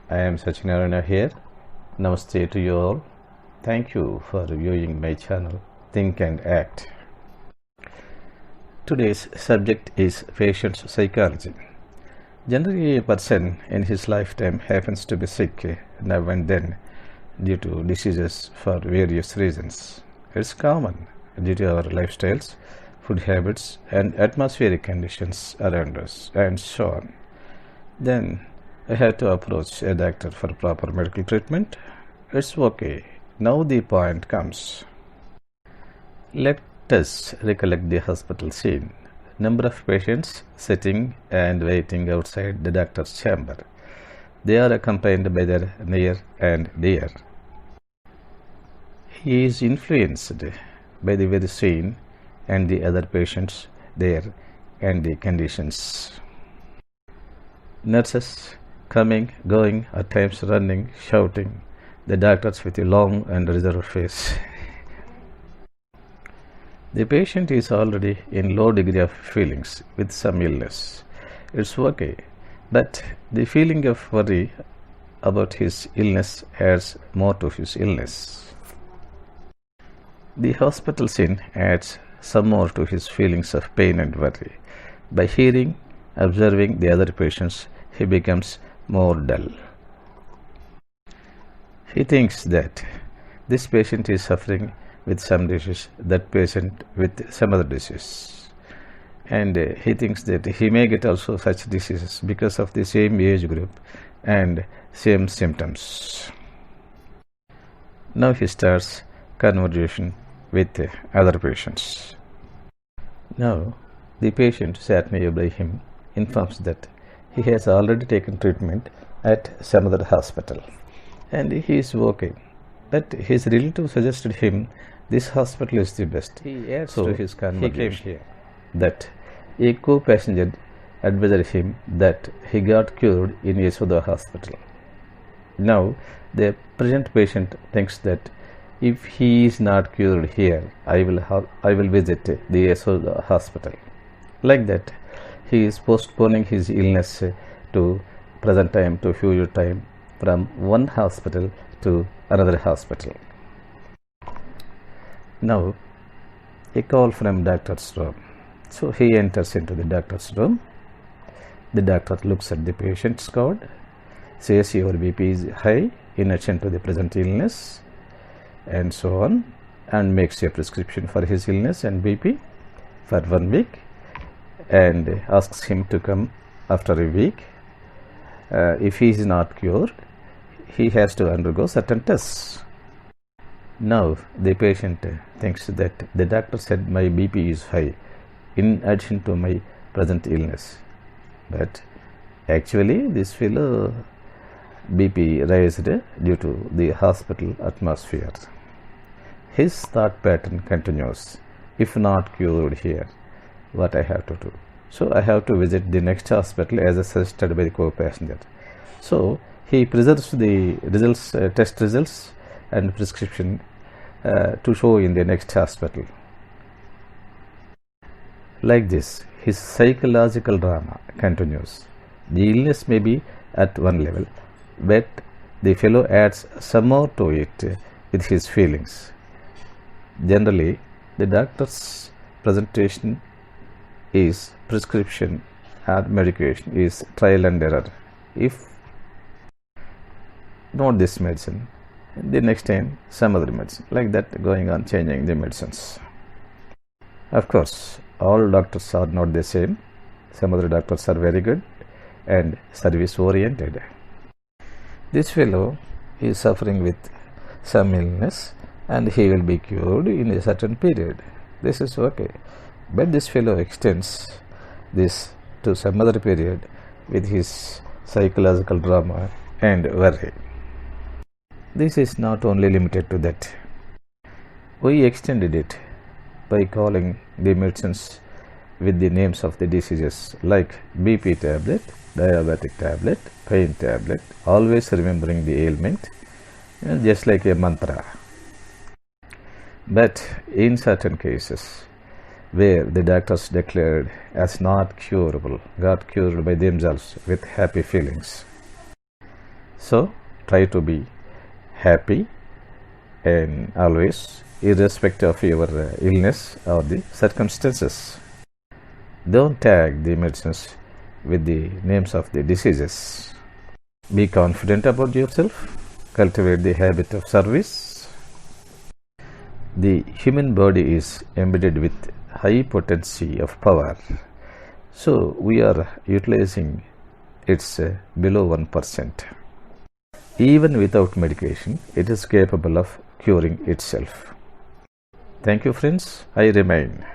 I am Sachinarayana here. Namaste to you all. Thank you for viewing my channel Think and Act. Today's subject is patient's psychology. Generally, a person in his lifetime happens to be sick now and then due to diseases for various reasons. It's common due to our lifestyles, food habits, and atmospheric conditions around us, and so on. Then I had to approach a doctor for proper medical treatment. It's okay. Now the point comes. Let us recollect the hospital scene. Number of patients sitting and waiting outside the doctor's chamber. They are accompanied by their near and dear. He is influenced by the very scene and the other patients there and the conditions. Nurses coming, going, at times running, shouting, the doctors with a long and reserved face. The patient is already in low degree of feelings with some illness. It's okay, but the feeling of worry about his illness adds more to his illness. The hospital scene adds some more to his feelings of pain and worry. By hearing, observing the other patients, he becomes more dull. He thinks that this patient is suffering with some disease, that patient with some other disease. And he thinks that he may get also such diseases because of the same age group and same symptoms. Now he starts conversation with other patients. Now the patient sat nearby him informs that he has already taken treatment at some other hospital and he is okay. But his relative suggested him this hospital is the best. He adds to his conversation. He came here. That a co-passenger advised him that he got cured in Yashoda hospital. Now the present patient thinks that if he is not cured here, I will visit the Yashoda hospital. Like that, he is postponing his illness to present time, to future time, from one hospital to another hospital. Now, a call from doctor's room. So he enters into the doctor's room. The doctor looks at the patient's card, says your BP is high in addition to the present illness, and so on, and makes a prescription for his illness and BP for 1 week, and asks him to come after a week. If he is not cured, he has to undergo certain tests. Now the patient thinks that the doctor said my BP is high in addition to my present illness, but actually this fellow BP raised due to the hospital atmosphere. His thought pattern continues. If not cured here, what I have to do? So I have to visit the next hospital as suggested by the co-passenger. So he preserves the results, test results and prescription to show in the next hospital. Like this, his psychological drama continues. The illness may be at one level, but the fellow adds some more to it with his feelings. Generally, the doctor's presentation is prescription or medication is trial and error. If not this medicine, the next time some other medicine, like that, going on changing the medicines. Of course, all doctors are not the same. Some other doctors are very good and service oriented. This fellow is suffering with some illness and he will be cured in a certain period. This is okay. But this fellow extends this to some other period with his psychological drama and worry. This is not only limited to that. We extended it by calling the medicines with the names of the diseases like BP tablet, diabetic tablet, pain tablet, always remembering the ailment, just like a mantra. But in certain cases, where the doctors declared as not curable, got cured by themselves with happy feelings. So try to be happy and always, irrespective of your illness or the circumstances. Don't tag the medicines with the names of the diseases. Be confident about yourself. Cultivate the habit of service. The human body is embedded with high potency of power. So we are utilizing its below 1%. Even without medication, it is capable of curing itself. Thank you, friends. I remain